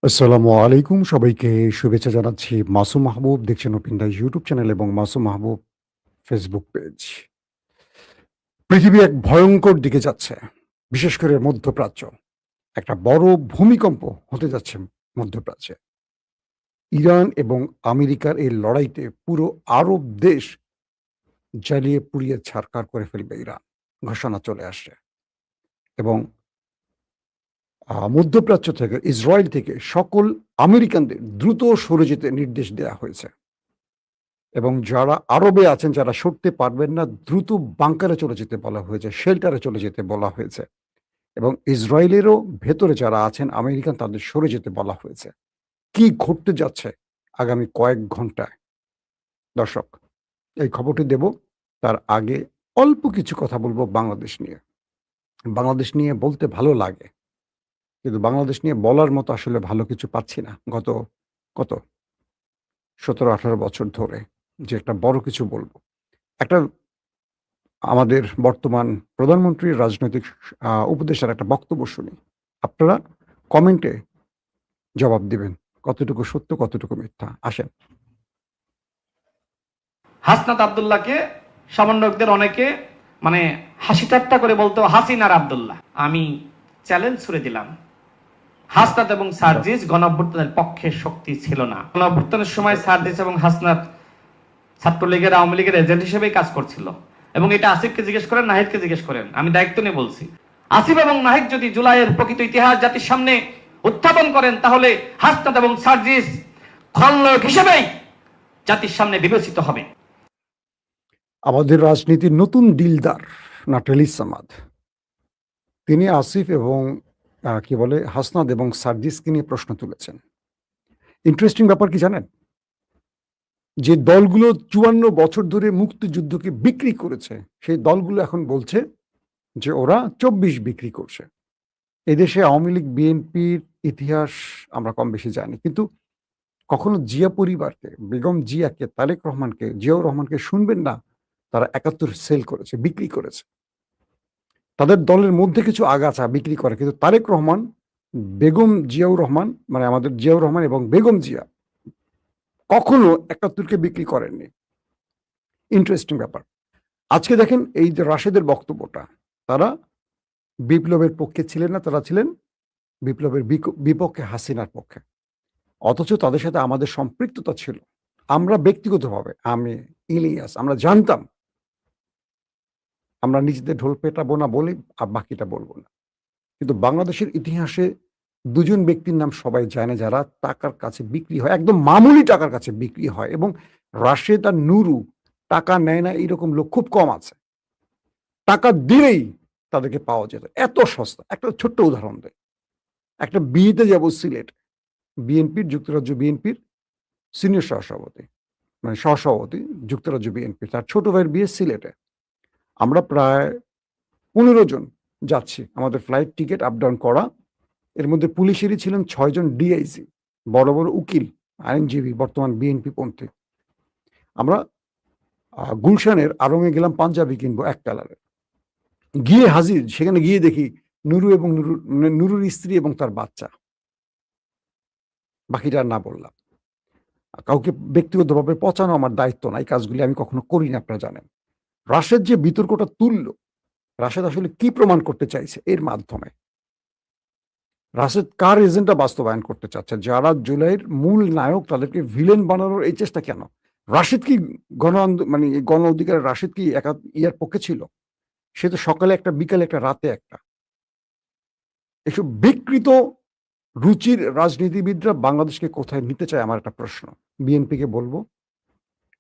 আসসালামু আলাইকুম। সবাইকে শুভেচ্ছা জানাচ্ছি। মাসুম মাহবুব দেখছেন ওপেন দ্য ইউটিউব চ্যানেল এবং মাসুম মাহবুব ফেসবুক পেজ। পৃথিবী এক ভয়ংকর দিকে যাচ্ছে। বিশেষ করে মধ্যপ্রাচ্য। একটা বড় ভূমিকম্প হতে যাচ্ছে মধ্যপ্রাচ্যে। ইরান এবং আমেরিকার এই লড়াইতে পুরো আরব দেশ জ্বালিয়ে পুড়িয়ে ছারখার করে ফেলবে ইরান। ঘোষণা চলে আসছে এবং মধ্যপ্রাচ্য থেকে ইসরায়েল থেকে সকল আমেরিকানদের দ্রুত সরে যেতে নির্দেশ দেয়া হয়েছে। এবং যারা আরবে আছেন, যারা সরতে পারবেন না, দ্রুত বাংকারে চলে যেতে বলা হয়েছে, শেল্টারে চলে যেতে বলা হয়েছে এবং ইসরায়েলেরও ভেতরে যারা আছেন আমেরিকান, তাদের সরে যেতে বলা হয়েছে। কি ঘটতে যাচ্ছে আগামী কয়েক ঘন্টায়? দর্শক, এই খবরটি দেব। তার আগে অল্প কিছু কথা বলব বাংলাদেশ নিয়ে। বাংলাদেশ নিয়ে বলতে ভালো লাগে। কিন্তু বাংলাদেশ নিয়ে বলার মতো আসলে ভালো কিছু পাচ্ছি না। গত কত ১৭-১৮ বছর ধরে যে একটা বড় কিছু বলব। একটা আমাদের বর্তমান প্রধানমন্ত্রীর রাজনৈতিক উপদেষ্টার একটা বক্তব্য শুনি। আপনারা কমেন্টে জবাব দিবেন। কতটুকু সত্য, কতটুকু মিথ্যা। আসেন। হাসনাত আব্দুল্লাহকে সমন্বয়কদের অনেকে মানে হাসি ঠাট্টা করে বলতো হাসিনার আব্দুল্লাহ। আমি চ্যালেঞ্জ ছুড়ে দিলাম, হাসনাত এবং সার্জিস গণঅভ্যুত্থানের পক্ষে শক্তি ছিল না। গণঅভ্যুত্থানের সময় সার্জিস এবং হাসনাত ছাত্রলীগের, আওয়ামী লীগের এজেন্ট হিসেবেই কাজ করছিল এবং এটা আসিফকে জিজ্ঞেস করেন, নাহিদকে জিজ্ঞেস করেন, আমি দায়িত্ব নিয়ে বলছি। আসিফ এবং নাহিদ যদি জুলাইয়ের প্রকৃত ইতিহাস জাতির সামনে উত্থাপন করেন, তাহলে হাসনাত এবং সার্জিস খলনায়ক হিসেবেই জাতির সামনে বিবেচিত হবে। আমাদের রাজনীতির নতুন দিলদার নাটালি সামাদ, তিনি আসিফ এবং কি বলে হাসনাত এবং সার্জিসকে নিয়ে প্রশ্ন তুলেছেন। ইন্টারেস্টিং ব্যাপার কি জানেন? যে দলগুলো ৫৪ বছর ধরে মুক্তিযুদ্ধকে বিক্রি করেছে, সেই দলগুলো এখন বলছে যে ওরা ২৪ বিক্রি করছে। এদেশে আওয়ামী লীগ, বিএনপির ইতিহাস আমরা কম বেশি জানি। কিন্তু কখনো জিয়া পরিবারকে, বেগম জিয়াকে, তারেক রহমানকে, জিয়াউর রহমানকে শুনবেন না তারা ৭১ সেল করেছে, বিক্রি করেছে। তাদের দলের মধ্যে কিছু আগাছা বিক্রি করে। কিন্তু তারেক রহমান, বেগম জিয়াউর রহমান, মানে আমাদের জিয়াউর রহমান এবং বেগম জিয়া কখনো ৭১ কে বিক্রি করেননি। ইন্টারেস্টিং ব্যাপার। আজকে দেখেন এই যে রাশেদের বক্তব্যটা, তারা বিপ্লবের পক্ষে ছিলেন না, তারা ছিলেন বিপ্লবের বিপক্ষে, হাসিনার পক্ষে। অথচ তাদের সাথে আমাদের সম্পৃক্ততা ছিল। আমরা ব্যক্তিগতভাবে, আমি, ইলিয়াস, আমরা জানতাম আমরা নিজেদের ঢোল পেটাবো না বলেই বাকিটা বলবো না। কিন্তু বাংলাদেশের ইতিহাসে ২ জন ব্যক্তির নাম সবাই জানে যারা টাকার কাছে বিক্রি হয়, একদম মামুলি টাকার কাছে বিক্রি হয় এবং রাশেদ আর নুরু টাকা নেয় না এরকম লোক খুব কম আছে। টাকা দিলেই তাদেরকে পাওয়া যেত। এত সস্তা। একটা ছোট্ট উদাহরণ দেই। একটা বিয়েতে যাবো সিলেটে। বিএনপির, যুক্তরাজ্য বিএনপির সিনিয়র সহসভাপতি, মানে সহসভাপতি যুক্তরাজ্য বিএনপি। তার ছোট ভাইয়ের বিয়ে সিলেটে। আমরা প্রায় ১৫ জন যাচ্ছি। আমাদের ফ্লাইট টিকেট আপ ডাউন করা। এর মধ্যে পুলিশেরই ছিলেন ৬ জন ডিআইজি, বড়, বড় উকিল, আইনজীবী, বর্তমান বিএনপি পন্থী। আমরা গুলশানের আড়ং-এ গেলাম পাঞ্জাবি কিনবো ১ কালারের। গিয়ে হাজির, সেখানে গিয়ে দেখি নুরু এবং নুরুর স্ত্রী এবং তার বাচ্চা। বাকিটা আর না বললাম। কাউকে ব্যক্তিগতভাবে পচানো আমার দায়িত্ব না। এই কাজগুলি আমি কখনো করি না, আপনারা জানেন। রাশেদ যে বিতর্কটা তুলল, রাশেদ আসলে কি প্রমাণ করতে চাইছে এর মাধ্যমে? রাশেদ কার এজেন্ডা বাস্তবায়ন করতে চাচ্ছে? যারা জুলাইয়ের মূল নায়ক তাদেরকে ভিলেন বানানোর এই চেষ্টা কেন? রাশেদ কি মানে গণ অধিকারের রাশেদ কি ইয়ার পক্ষে ছিল? সে তো সকালে একটা, বিকালে একটা, রাতে একটা। এসব বিকৃত রুচির রাজনীতিবিদরা বাংলাদেশকে কোথায় নিতে চায় আমার একটা প্রশ্ন। বিএনপিকে বলব,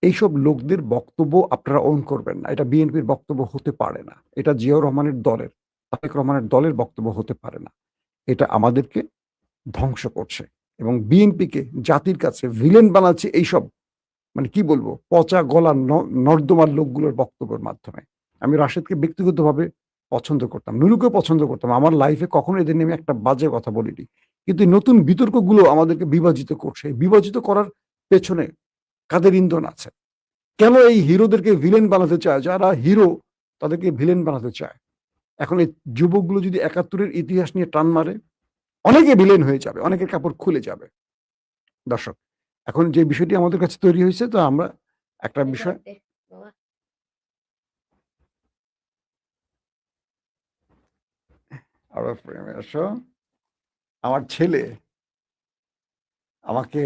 এইসব লোকদের বক্তব্য আপনারা অন করবেন না। এটা বিএনপির বক্তব্য হতে পারে না। এটা জিয়াউর রহমানের দলের, তারেক রহমানের দলের বক্তব্য হতে পারে না। এটা আমাদেরকে ধ্বংস করছে এবং বিএনপিকে জাতির কাছে ভিলেন বানাচ্ছে এইসব, মানে কি বলবো, পচা গলা নর্দমার লোকগুলোর বক্তব্যের মাধ্যমে। আমি রাশেদকে ব্যক্তিগতভাবে পছন্দ করতাম, নুরুকেও পছন্দ করতাম। আমার লাইফে কখনো এদের নিয়ে একটা বাজে কথা বলিনি। কিন্তু এই নতুন বিতর্কগুলো আমাদেরকে বিভাজিত করছে। বিভাজিত করার পেছনে কাদের ইন্ধন আছে? কেন এই হিরোদেরকে ভিলেন বানাতে চায়? যারা হিরো তাদেরকে ভিলেন বানাতে চায়। এখন এই যুবকগুলো যদি ৭১ এর ইতিহাস নিয়ে টান মারে, অনেকে ভিলেন হয়ে যাবে, অনেকের কাপড় খুলে যাবে। দর্শক, এখন যে বিষয়টি আমাদের কাছে তৈরি হয়েছে, তো আমরা একটা বিষয় আবার ফ্রেমে আসো। আমার ছেলে আমাকে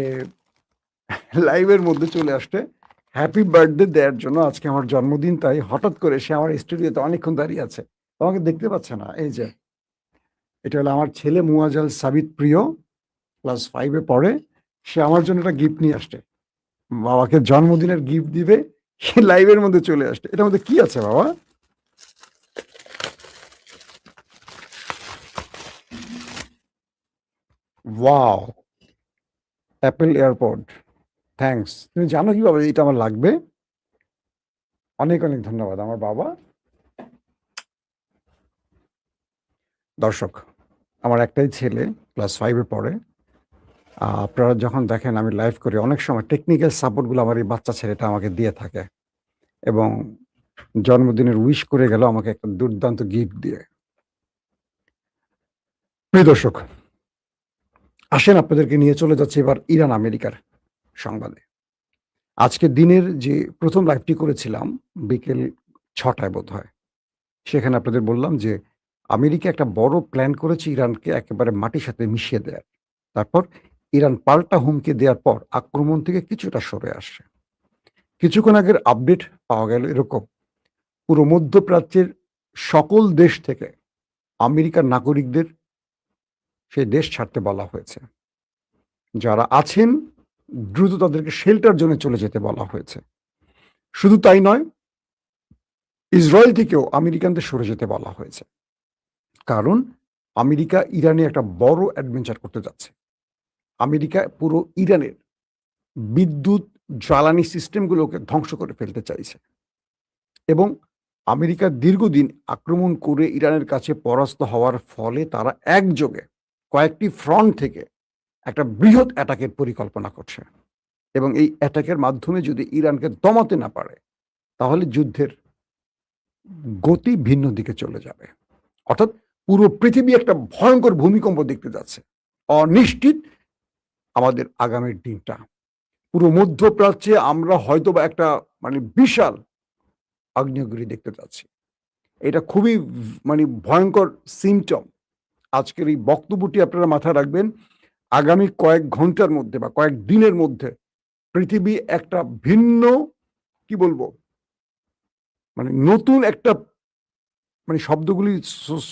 লাইভের মধ্যে চলে আসতে হ্যাপি বার্থডে দেওয়ার জন্য, আজকে আমার জন্মদিন, তাই হঠাৎ করে সে আমার স্টুডিওতে অনেকক্ষণ দাঁড়িয়ে আছে, আমাকে দেখতে পাচ্ছে না। এই যে এটা হলো আমার ছেলে মুয়াজ্জল সাবিত প্রিয়, ক্লাস 5-এ পড়ে। সে আমার জন্য একটা গিফট নিয়ে আসছে, বাবাকে জন্মদিনের গিফট দিবে, সে লাইভের মধ্যে চলে আসছে। এটার মধ্যে কি আছে বাবা? Wow, Apple AirPod, thanks. তুমি জানো কিভাবে এটা আমার লাগবে? অনেক অনেক ধন্যবাদ আমার বাবা। দর্শক, আমার একটাই ছেলে, ক্লাস 5-এ পড়ে। আপনারা যখন দেখেন আমি লাইভ করি, অনেক সময় টেকনিক্যাল সাপোর্টগুলো আমার এই বাচ্চা ছেলেটা আমাকে দিয়ে থাকে, এবং জন্মদিনের উইশ করে গেল আমাকে একটা দুর্দান্ত গিফট দিয়ে। প্রিয় দর্শক, আসেন আপনাদেরকে নিয়ে চলে যাচ্ছে এবার ইরান আমেরিকার সংবাদে। আজকে দিনের যে প্রথম লাইভটি করেছিলাম বিকেল 6টায় বোধ হয়, সেখানে আপনাদের বললাম যে আমেরিকা একটা বড় প্ল্যান করেছে ইরানকে একেবারে মাটির সাথে মিশিয়ে দেওয়ার। তারপর ইরান পাল্টা হুমকি দেওয়ার পর আক্রমণ থেকে কিছুটা সরে আসছে। কিছুক্ষণ আগের আপডেট পাওয়া গেল এরকম, পুরো মধ্যপ্রাচ্যের সকল দেশ থেকে আমেরিকার নাগরিকদের সেই দেশ ছাড়তে বলা হয়েছে। যারা আছেন দ্রুত তাদেরকে শেল্টার জোনে চলে যেতে বলা হয়েছে। শুধু তাই নয়, ইসরায়েল থেকেও আমেরিকানদের সরে যেতে বলা হয়েছে, কারণ আমেরিকা ইরানে একটা বড় অ্যাডভেঞ্চার করতে যাচ্ছে। আমেরিকা পুরো ইরানের বিদ্যুৎ জ্বালানি সিস্টেমগুলোকে ধ্বংস করে ফেলতে চাইছে, এবং আমেরিকা দীর্ঘদিন আক্রমণ করে ইরানের কাছে পরাস্ত হওয়ার ফলে তারা একযোগে কয়েকটি ফ্রন্ট থেকে একটা বৃহৎ অ্যাটাকের পরিকল্পনা করছে, এবং এই অ্যাটাকের মাধ্যমে যদি ইরানকে দমাতে না পারে, তাহলে যুদ্ধের গতি ভিন্ন দিকে চলে যাবে। অর্থাৎ পুরো পৃথিবী একটা ভয়ঙ্কর ভূমিকম্প দেখতে যাচ্ছে। অনিশ্চিত আমাদের আগামীর দিনটা। পুরো মধ্যপ্রাচ্যে আমরা হয়তোবা একটা বিশাল আগ্নেয়গিরি দেখতে যাচ্ছি। এটা খুবই ভয়ঙ্কর সিম্পটম। আজকের এই বক্তব্যটি আপনারা মাথায় রাখবেন। আগামী কয়েক ঘন্টার মধ্যে বা কয়েক দিনের মধ্যে পৃথিবী একটা ভিন্ন, কি বলবো, নতুন একটা, শব্দগুলি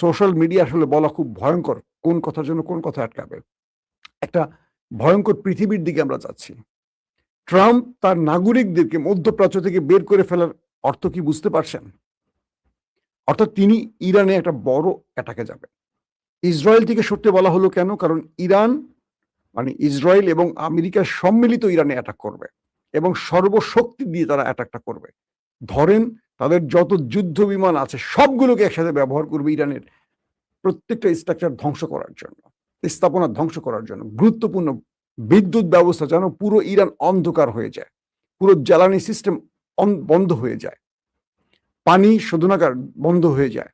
সোশ্যাল মিডিয়া আসলে বলা খুব ভয়ঙ্কর, কোন কথার জন্য কোন কথা আটকাবে। একটা ভয়ঙ্কর পৃথিবীর দিকে আমরা যাচ্ছি। ট্রাম্প তার নাগরিকদেরকে মধ্যপ্রাচ্য থেকে বের করে ফেলার অর্থ কি বুঝতে পারছেন? অর্থাৎ তিনি ইরানে একটা বড় অ্যাটাকে যাবেন। ইসরায়েল থেকে সরতে বলা হলো কেন? কারণ ইরান ইসরায়েল এবং আমেরিকা সম্মিলিত ইরানে অ্যাটাক করবে, এবং সর্বশক্তি দিয়ে তারা অ্যাটাকটা করবে। ধরেন তাদের যত যুদ্ধ বিমান আছে সবগুলোকে একসাথে ব্যবহার করবে ইরানের প্রত্যেকটা স্ট্রাকচার ধ্বংস করার জন্য, স্থাপনা ধ্বংস করার জন্য। গুরুত্বপূর্ণ বিদ্যুৎ ব্যবস্থা যেন পুরো ইরান অন্ধকার হয়ে যায়, পুরো জ্বালানি সিস্টেম বন্ধ হয়ে যায়, পানি শোধনাগার বন্ধ হয়ে যায়।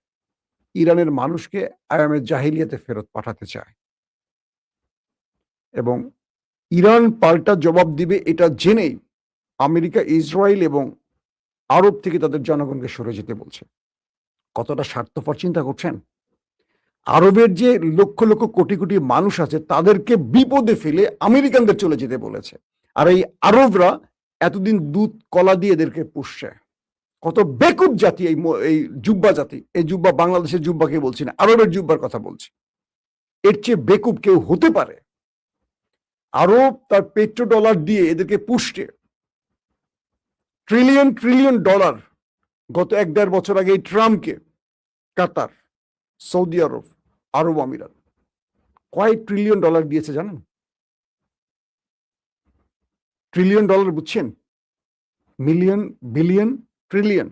ইরানের মানুষকে আয়ামে জাহিলিয়াতে ফেরত পাঠাতে চায়, এবং ইরান পাল্টা জবাব দিবে এটা জেনেই আমেরিকা, ইসরায়েল এবং আরব থেকে তাদের জনগণকে সরে যেতে বলছে। কতটা স্বার্থপর চিন্তা করছেন? আরবের যে লক্ষ লক্ষ কোটি কোটি মানুষ আছে তাদেরকে বিপদে ফেলে আমেরিকানদের চলে যেতে বলেছে, আর এই আরবরা এতদিন দুধ কলা দিয়ে এদেরকে পুষছে। কত বেকুব জাতি এই জুব্বা জাতি। এই জুব্বা বাংলাদেশের জুব্বাকে বলছি না, আরবের জুব্বার কথা বলছি। এর চেয়ে বেকুব কেউ হতে পারে? আরব তার পেট্রো ডলার দিয়ে এদেরকে পুষছে। ট্রিলিয়ন ট্রিলিয়ন ডলার গত 1-1.5 বছর আগে এই ট্রাম্পকে কাতার, সৌদি আরব, আরব আমিরাত কয়েক ট্রিলিয়ন ডলার দিয়েছে জানেন? ট্রিলিয়ন ডলার বুঝছেন? Million, billion, trillion.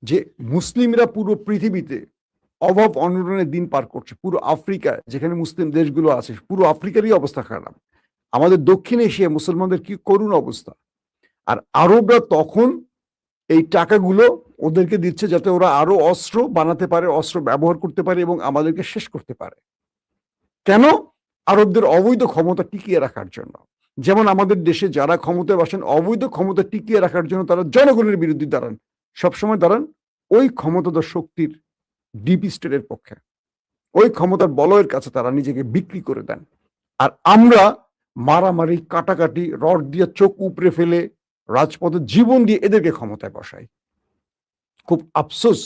যে মুসলিমরা পুরো পৃথিবীতে অভাব অনটনের দিন পার করছে, পুরো আফ্রিকা যেখানে মুসলিম দেশগুলো আছে পুরো আফ্রিকারই অবস্থা খারাপ। আমাদের দক্ষিণ এশিয়া মুসলমানদের কি করুণ অবস্থা। আর আরবরা তখন এই টাকাগুলো ওদেরকে দিচ্ছে যাতে ওরা আরো অস্ত্র বানাতে পারে, অস্ত্র ব্যবহার করতে পারে এবং আমাদেরকে শেষ করতে পারে। কেন? আরবদের অবৈধ ক্ষমতা টিকিয়ে রাখার জন্য। যেমন আমাদের দেশে যারা ক্ষমতায় বসেন অবৈধ ক্ষমতা টিকিয়ে রাখার জন্য তারা জনগণের বিরুদ্ধে দাঁড়ান, সবসময় দাঁড়ান ওই ক্ষমতাধর শক্তির ডিপ স্টেটের পক্ষে, ওই ক্ষমতার বলয়ের কাছে তারা নিজেকে বিক্রি করে দেন। আর আমরা মারামারি, কাটাকাটি, রড দিয়ে চোখ উপড়ে ফেলে রাজপথে জীবন দিয়ে এদেরকে ক্ষমতায় বসাই। খুব আফসোস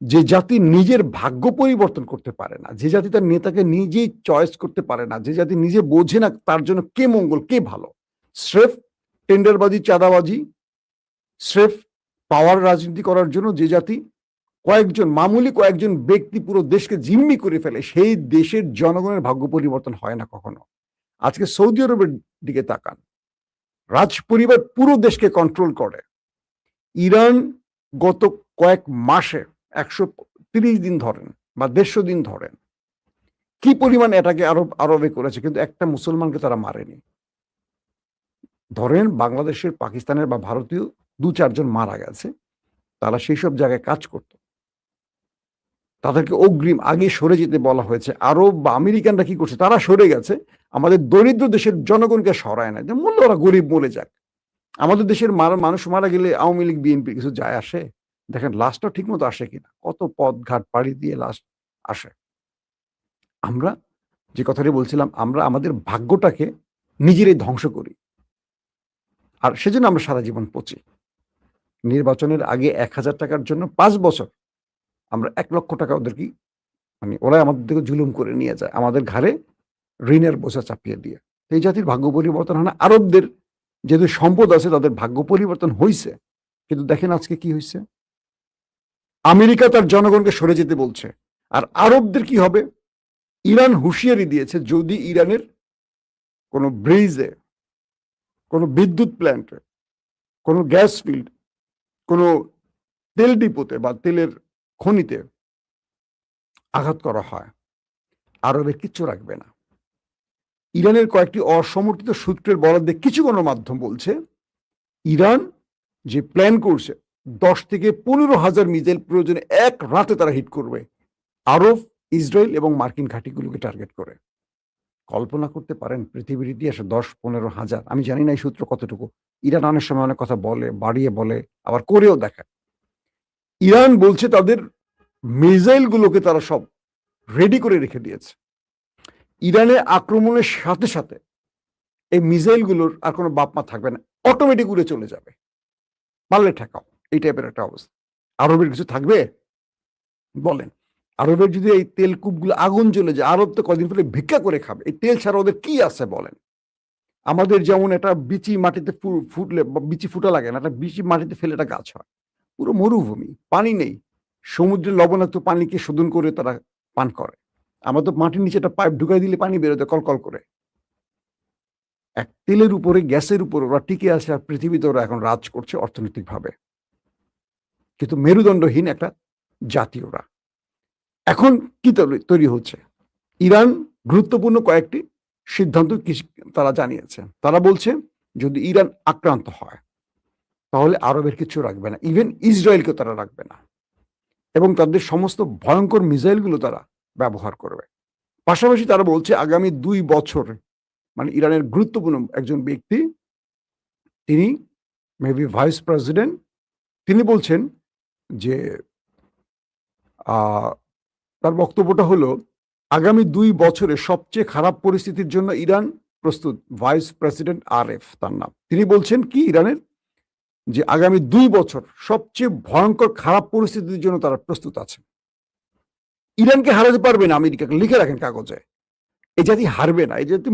যে জাতি নিজের ভাগ্য পরিবর্তন করতে পারে না, যে জাতি তার নেতাকে নিজেই চয়েস করতে পারে না, যে জাতি নিজে বোঝে না তার জন্য কে মঙ্গল কে ভালো, স্রেফ টেন্ডারবাজি, চাঁদাবাজি, স্রেফ পাওয়ার রাজনীতি করার জন্য যে জাতি মামুলি কয়েকজন ব্যক্তি পুরো দেশকে জিম্মি করে ফেলে, সেই দেশের জনগণের ভাগ্য পরিবর্তন হয় না কখনো। আজকে সৌদি আরবের দিকে তাকান, রাজ পরিবার পুরো দেশকে কন্ট্রোল করে। ইরান গত কয়েক মাসে 130 দিন ধরেন বা 150 দিন ধরেন কি পরিমাণ এটাকে আরবে করেছে, কিন্তু একটা মুসলমানকে তারা মারেনি। ধরেন বাংলাদেশের, পাকিস্তানের বা ভারতীয় 2-4 জন মারা গেছে, তারা সেই সব জায়গায় কাজ করত, তাদেরকে অগ্রিম আগে সরে যেতে বলা হয়েছে। আরব বা আমেরিকানরা কি করছে, তারা সরে গেছে, আমাদের দরিদ্র দেশের জনগণকে সরায় না, যে মূল্য ওরা গরিব মরে যাক। আমাদের দেশের মানুষ মারা গেলে আওয়ামী লীগ বিএনপি কিছু যায় আসে? দেখেন লাশটা ঠিক মতো আসে কিনা, কত পথ ঘাট পাড়ি দিয়ে লাশ আসে। আমরা যে কথাটি বলছিলাম, আমরা আমাদের ভাগ্যটাকে নিজেরাই ধ্বংস করি, আর সেজন্য আমরা সারা জীবন পচি। নির্বাচনের আগে 1000 টাকার জন্য 5 বছর আমরা 1 লক্ষ টাকা ওদেরকে, মানে ওরা আমাদের থেকে জুলুম করে নিয়ে যায়, আমাদের ঘাড়ে ঋণের বোঝা চাপিয়ে দিয়ে। এই জাতির ভাগ্য পরিবর্তন হয় না। আরবদের যেহেতু সম্পদ আছে তাদের ভাগ্য পরিবর্তন হইছে, কিন্তু দেখেন আজকে কি হয়েছে, আমেরিকা তার জনগণকে সরে যেতে বলছে, আর আরবদের কি হবে? ইরান হুঁশিয়ারি দিয়েছে যদি ইরানের কোনো ব্রিজে, কোনো বিদ্যুৎ প্ল্যান্টে, কোনো গ্যাস ফিল্ড, কোনো তেল ডিপোতে বা তেলের খনিতে আঘাত করা হয়, আরবের কিচ্ছু রাখবে না। ইরানের কয়েকটি অসমর্থিত সূত্রের বরাদ্দে কিছু গণমাধ্যম বলছে ইরান যে প্ল্যান করছে 10 থেকে 15,000 মিসাইল প্রয়োজনে এক রাতে তারা হিট করবে আরব, ইসরায়েল এবং মার্কিন ঘাঁটিগুলোকে টার্গেট করে। কল্পনা করতে পারেন পৃথিবীর ইতিহাসে 10-15,000, আমি জানি না এই সূত্র কতটুকু, ইরান অনেক সময় অনেক কথা বলে, বাড়িয়ে বলে, আবার করেও দেখায়। ইরান বলছে তাদের মিসাইল গুলোকে তারা সব রেডি করে রেখে দিয়েছে। ইরানের আক্রমণের সাথে সাথে এই মিসাইল গুলোর আর কোনো বাপমা থাকবে না, অটোমেটিক উড়ে চলে যাবে, পারলে ঠেকাও, এই টাইপের একটা অবস্থা। আরবের কিছু থাকবে বলেন? আরবের যদি এই তেলকূপগুলো আগুন জ্বলে যায়, আরব তো কদিন পরে ভিক্ষা করে খাবে, এই তেল ছাড়া ওদের কি আছে বলেন? আমাদের যেমন একটা বিচি মাটিতে ফুটলে বিচি ফুটা লাগে না, একটা বিচি মাটিতে ফেলে একটা গাছ হয়, পুরো মরুভূমি, পানি নেই, সমুদ্রের লবণাক্ত পানিকে শোধন করে তারা পান করে। আমরা তো মাটির নিচে একটা পাইপ ঢুকাই দিলে পানি বেরোতে কলকল করে। এক তেলের উপরে, গ্যাসের উপরে ওরা টিকে আছে, আর পৃথিবীতে ওরা এখন রাজ করছে অর্থনৈতিকভাবে, কিন্তু মেরুদণ্ডহীন একটা জাতি ওরা। এখন কি তৈরি হচ্ছে, ইরান গুরুত্বপূর্ণ কয়েকটি সিদ্ধান্ত তারা জানিয়েছে। তারা বলছে যদি ইরান আক্রান্ত হয় তাহলে আরবের কিছু রাখবে না, ইভেন ইসরায়েলকেও তারা রাখবে না, এবং তাদের সমস্ত ভয়ঙ্কর মিসাইলগুলো তারা ব্যবহার করবে। পাশাপাশি তারা বলছে আগামী 2 বছর, মানে ইরানের গুরুত্বপূর্ণ একজন ব্যক্তি, তিনি মেবি ভাইস প্রেসিডেন্ট, তিনি বলছেন যে তার বক্তব্যটা হলো আগামী 2 বছরে সবচেয়ে খারাপ পরিস্থিতির জন্য ইরান প্রস্তুত। ভাইস প্রেসিডেন্ট আরএফ তার নাম। তিনি বলছেন কি ইরানের যে আগামী 2 বছর সবচেয়ে ভয়ঙ্কর খারাপ পরিস্থিতির জন্য তারা প্রস্তুত আছে। ইরানকে হারাতে পারবে না আমেরিকাকে, লিখে রাখেন কাগজে। এই জাতি হারবে না, এই জাতি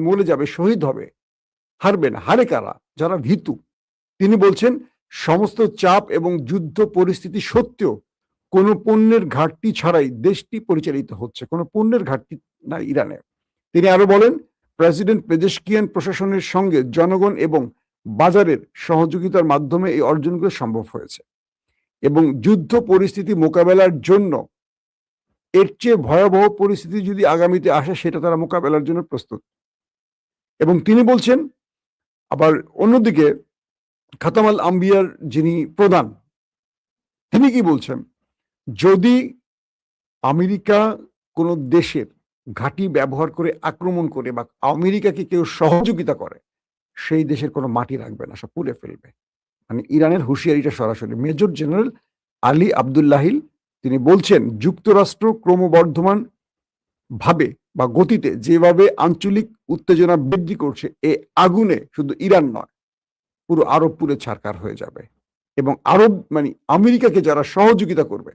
মরে যাবে, শহীদ হবে, হারবে না। হারে কারা? যারা ভীতু। তিনি বলছেন সমস্ত চাপ এবং যুদ্ধ পরিস্থিতি সত্ত্বেও কোন পণ্যের ঘাটতি ছাড়াই দেশটি পরিচালিত হচ্ছে, কোনো পণ্যের ঘাটতি নাই ইরানে। তিনি আরো বলেন প্রেসিডেন্ট পেজেশকিয়ান প্রশাসনের সঙ্গে জনগণ এবং বাজারের সহযোগিতার মাধ্যমে এই অর্জনগুলো সম্ভব হয়েছে, এবং যুদ্ধ পরিস্থিতি মোকাবেলার জন্য এর চেয়ে ভয়াবহ পরিস্থিতি যদি আগামীতে আসে সেটা তারা মোকাবেলার জন্য প্রস্তুত। এবং তিনি বলছেন আবার অন্যদিকে খাতাম আল আম্বিয়ার যিনি প্রধান, তিনি কি বলছেন? যদি আমেরিকা কোনো দেশের ঘাঁটি ব্যবহার করে আক্রমণ করে বা আমেরিকাকে কেউ সহযোগিতা করে, সেই দেশের কোনো মাটি রাখবে না, সব পুড়ে ফেলবে। মানে ইরানের হুঁশিয়ারিটা সরাসরি। মেজর জেনারেল আলী আব্দুল্লাহিল তিনি বলছেন, যুক্তরাষ্ট্র ক্রমবর্ধমান ভাবে বা গতিতে যেভাবে আঞ্চলিক উত্তেজনা বৃদ্ধি করছে, এ আগুনে শুধু ইরান নয়, পুরো আরব পুড়ে ছারখার হয়ে যাবে এবং আরব মানে আমেরিকাকে যারা সহযোগিতা করবে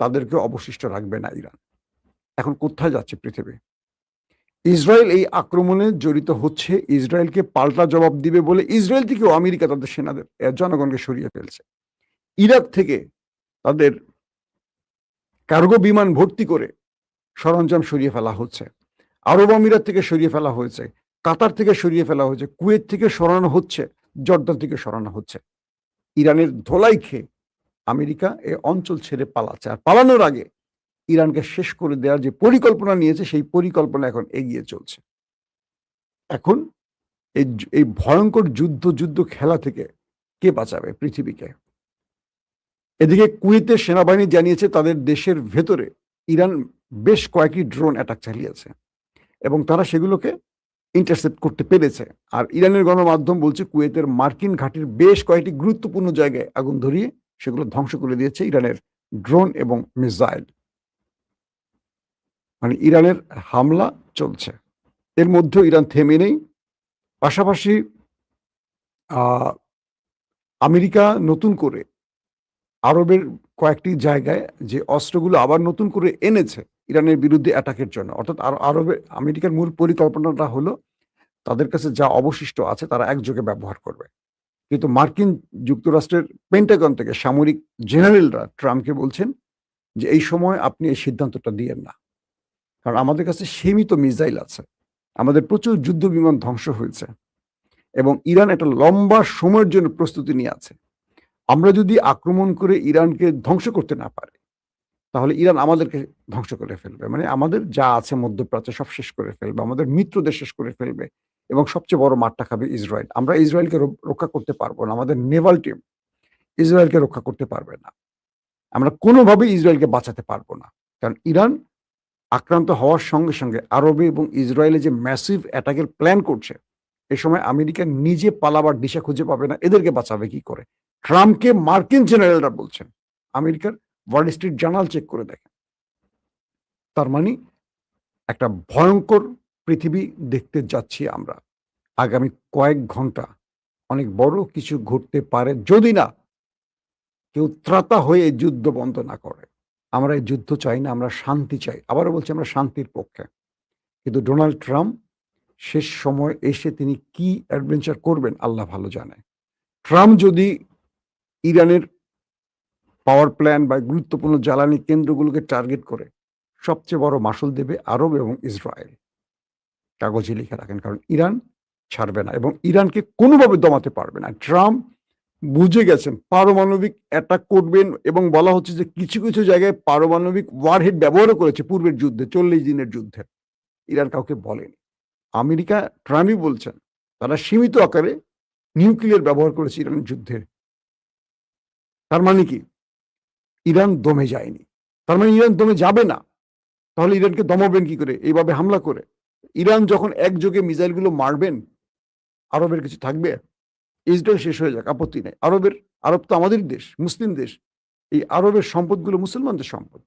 তাদেরকে অবশিষ্ট রাখবে না ইরান। এখন কোথায় যাচ্ছে পৃথিবী? ইসরায়েল এই আক্রমণে জড়িত হচ্ছে, ইসরায়েলকে পাল্টা জবাব দিবে বলে ইসরায়েল থেকেও আমেরিকা তাদের সেনাদের জনগণকে সরিয়ে ফেলছে। ইরাক থেকে তাদের কার্গো বিমান ভর্তি করে সরঞ্জাম সরিয়ে ফেলা হচ্ছে। আরব আমিরাত থেকে সরিয়ে ফেলা হয়েছে, কাতার থেকে সরিয়ে ফেলা হয়েছে, কুয়েত থেকে সরানো হচ্ছে, জর্দান থেকে সরানো হচ্ছে। ইরানের ধোলাই খেয়ে আমেরিকা এ অঞ্চল ছেড়ে পালাচ্ছে। আর পালানোর আগে ইরানকে শেষ করে দেওয়ার যে পরিকল্পনা নিয়েছে, সেই পরিকল্পনা এখন এগিয়ে চলছে। এখন এই ভয়ঙ্কর যুদ্ধ খেলা থেকে কে বাঁচাবে পৃথিবীকে? এদিকে কুয়েতের সেনাবাহিনী জানিয়েছে তাদের দেশের ভেতরে ইরান বেশ কয়েকটি ড্রোন অ্যাটাক চালিয়েছে এবং তারা সেগুলোকে ইন্টারসেপ্ট করতে পেরেছে। আর ইরানের গণমাধ্যম বলছে কুয়েতের মার্কিন ঘাঁটির বেশ কয়েকটি গুরুত্বপূর্ণ জায়গায় আগুন ধরিয়ে সেগুলো ধ্বংস করে দিয়েছে ইরানের ড্রোন এবং মিসাইল। মানে ইরানের হামলা চলছে, এর মধ্যেও ইরান থেমে নেই। পাশাপাশি আমেরিকা নতুন করে আরবের কয়েকটি জায়গায় যে অস্ত্রগুলো আবার নতুন করে এনেছে ইরানের বিরুদ্ধে অ্যাটাকের জন্য, অর্থাৎ আরবে আমেরিকার মূল পরিকল্পনাটা হলো তাদের কাছে যা অবশিষ্ট আছে তারা একযোগে ব্যবহার করবে। কিন্তু মার্কিন যুক্তরাষ্ট্রের পেন্টাগন থেকে সামরিক জেনারেলরা ট্রাম্পকে বলছেন যে এই সময় আপনি এই সিদ্ধান্তটা দিয়েন না, কারণ আমাদের কাছে সীমিত মিসাইল আছে, আমাদের প্রচুর যুদ্ধ বিমান ধ্বংস হয়েছে এবং ইরান একটা লম্বা সময়ের জন্য প্রস্তুতি নিয়ে আছে। আমরা যদি আক্রমণ করে ইরানকে ধ্বংস করতে না পারি, তাহলে ইরান আমাদেরকে ধ্বংস করে ফেলবে। মানে আমাদের যা আছে মধ্যপ্রাচ্যে সব শেষ করে ফেলবে, আমাদের মিত্রদের শেষ করে ফেলবে এবং সবচেয়ে বড় মারটা খাবে ইসরায়েল। আমরা ইসরায়েলকে রক্ষা করতে পারবো না, আমাদের নেভাল টিম ইসরায়েলকে রক্ষা করতে পারবে না। আমরা কোনোভাবেই ইসরায়েলকে বাঁচাতে পারবো না, কারণ ইরান আক্রান্ত হওয়ার সঙ্গে সঙ্গে আরবে এবং ইসরায়েলে যে ম্যাসিভ অ্যাটাকের প্ল্যান করছে, এ সময় আমেরিকা নিজে পালাবার দিশা খুঁজে পাবে না, এদেরকে বাঁচাবে কি করে? ট্রাম্পকে মার্কিন জেনারেলরা বলছেন, আমেরিকার ওয়াল স্ট্রিট জার্নাল চেক করে দেখেন। তার মানে একটা ভয়ঙ্কর পৃথিবী দেখতে যাচ্ছি আমরা। আগামী কয়েক ঘন্টা অনেক বড় কিছু ঘটতে পারে যদি না কেউ ত্রাতা হয়ে এই যুদ্ধ বন্ধ না করে। আমরা এই যুদ্ধ চাই না, আমরা শান্তি চাই। আবারও বলছি, আমরা শান্তির পক্ষে। কিন্তু ডোনাল্ড ট্রাম্প শেষ সময় এসে তিনি কি অ্যাডভেঞ্চার করবেন আল্লাহ ভালো জানে। ট্রাম্প যদি ইরানের পাওয়ার প্ল্যান্ট বা গুরুত্বপূর্ণ জ্বালানি কেন্দ্রগুলোকে টার্গেট করে, সবচেয়ে বড় মাসুল দেবে আরব এবং ইসরায়েল। কাগজে লিখে রাখেন, কারণ ইরান ছাড়বে না এবং ইরানকে কোনোভাবে দমাতে পারবে না। ট্রাম্প বুঝে গেছেন পারমাণবিক অ্যাটাক করবেন এবং বলা হচ্ছে যে কিছু কিছু জায়গায় পারমাণবিক ওয়ারহেড ব্যবহারও করেছে পূর্বের যুদ্ধে, 40 দিনের যুদ্ধে। ইরান কাউকে বলেনি। আমেরিকা, ট্রাম্পই বলছেন তারা সীমিত আকারে নিউক্লিয়ার ব্যবহার করেছে ইরানের যুদ্ধে। তার মানে কি ইরান দমে যায়নি, তার মানে ইরান দমে যাবে না। তাহলে ইরানকে দমাবেন কি করে এইভাবে হামলা করে? ইরান যখন একযোগে মিসাইলগুলো মারবেন, আরবের কিছু থাকবে? ইসরায়েল শেষ হয়ে যাক, আপত্তি নেই। আরব তো আমাদের দেশ, মুসলিম দেশ। এই আরবের সম্পদগুলো মুসলমানদের সম্পদ।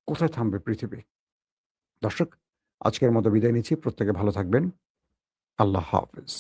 কোথায় থামবে পৃথিবী? দর্শক, আজকের মতো বিদায় নিচ্ছি। প্রত্যেকে ভালো থাকবেন। আল্লাহ হাফেজ।